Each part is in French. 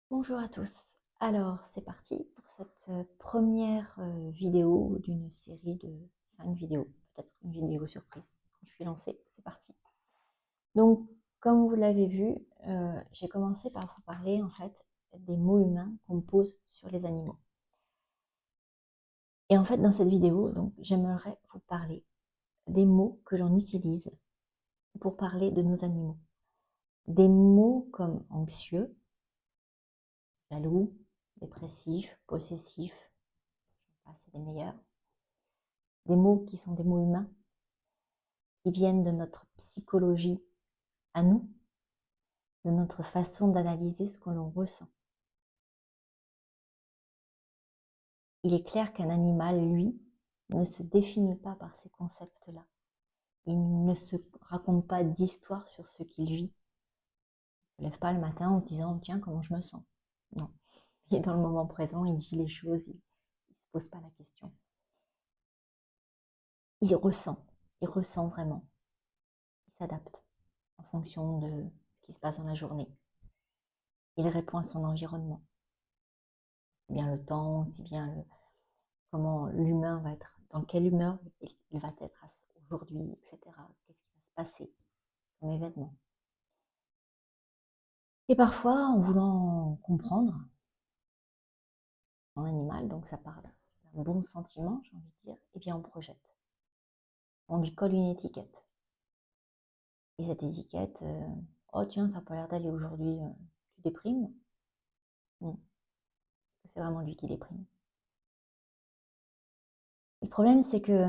Bonjour à tous. Alors, c'est parti pour cette première vidéo d'une série de 5 vidéos, peut-être une vidéo surprise. Quand je suis lancée, c'est parti. Donc, comme vous l'avez vu, j'ai commencé par vous parler en fait des mots humains qu'on pose sur les animaux. Et en fait, dans cette vidéo, donc, j'aimerais vous parler des mots que l'on utilise pour parler de nos animaux. Des mots comme anxieux, jaloux, dépressif, possessif, c'est les meilleurs. Des mots qui sont des mots humains, qui viennent de notre psychologie à nous, de notre façon d'analyser ce que l'on ressent. Il est clair qu'un animal, lui, ne se définit pas par ces concepts-là. Il ne se raconte pas d'histoire sur ce qu'il vit. Il ne se lève pas le matin en se disant « Tiens, comment je me sens ?» Non. Il est dans le moment présent, il vit les choses, il ne se pose pas la question. Il ressent vraiment. Il s'adapte en fonction de ce qui se passe dans la journée. Il répond à son environnement. Bien le temps, aussi bien comment l'humain va être, dans quelle humeur il va être aujourd'hui, etc. Qu'est-ce qui va se passer comme événement. Et parfois, en voulant comprendre son animal, donc ça part d'un bon sentiment, j'ai envie de dire, et bien on projette. On lui colle une étiquette. Et cette étiquette, oh tiens, ça n'a pas l'air d'aller aujourd'hui, tu déprimes. Est-ce que c'est vraiment lui qui déprime? Le problème, c'est que,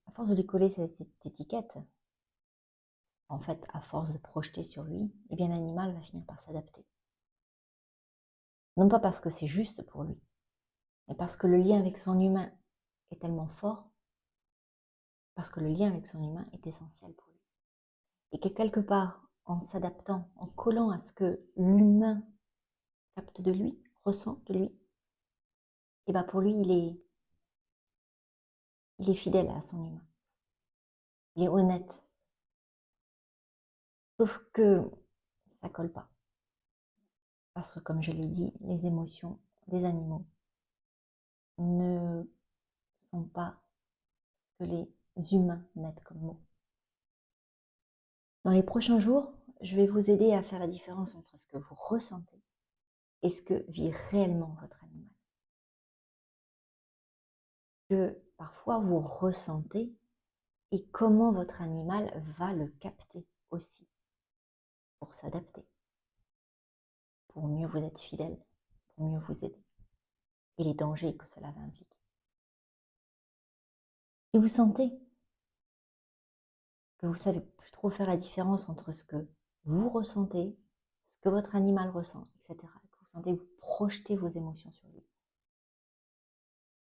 à force de lui coller cette étiquette, en fait, à force de projeter sur lui, eh bien l'animal va finir par s'adapter. Non pas parce que c'est juste pour lui, mais parce que le lien avec son humain est tellement fort, parce que le lien avec son humain est essentiel pour lui. Et que quelque part, en s'adaptant, en collant à ce que l'humain capte de lui, ressent de lui, et bien pour lui, il est fidèle à son humain. Il est honnête. Sauf que ça colle pas. Parce que, comme je l'ai dit, les émotions des animaux ne sont pas ce que les humains mettent comme mots. Dans les prochains jours, je vais vous aider à faire la différence entre ce que vous ressentez et ce que vit réellement votre animal. Que parfois vous ressentez et comment votre animal va le capter aussi pour s'adapter, pour mieux vous être fidèle, pour mieux vous aider et les dangers que cela va impliquer. Si vous sentez que vous ne savez plus trop faire la différence entre ce que vous ressentez, ce que votre animal ressent, etc., que vous sentez que vous projetez vos émotions sur lui,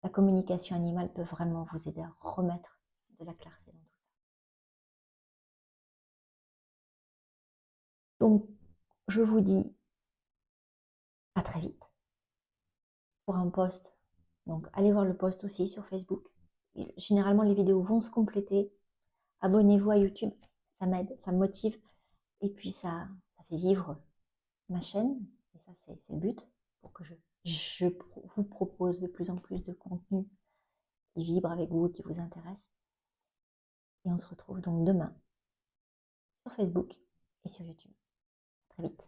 la communication animale peut vraiment vous aider à remettre de la clarté dans tout ça. Donc, je vous dis à très vite pour un post. Donc, allez voir le post aussi sur Facebook. Généralement, les vidéos vont se compléter. Abonnez-vous à YouTube, ça m'aide, ça me motive. Et puis, ça fait vivre ma chaîne. Et ça, c'est le but, pour que je vous propose de plus en plus de contenu qui vibre avec vous, qui vous intéresse. Et on se retrouve donc demain sur Facebook et sur YouTube. À très vite.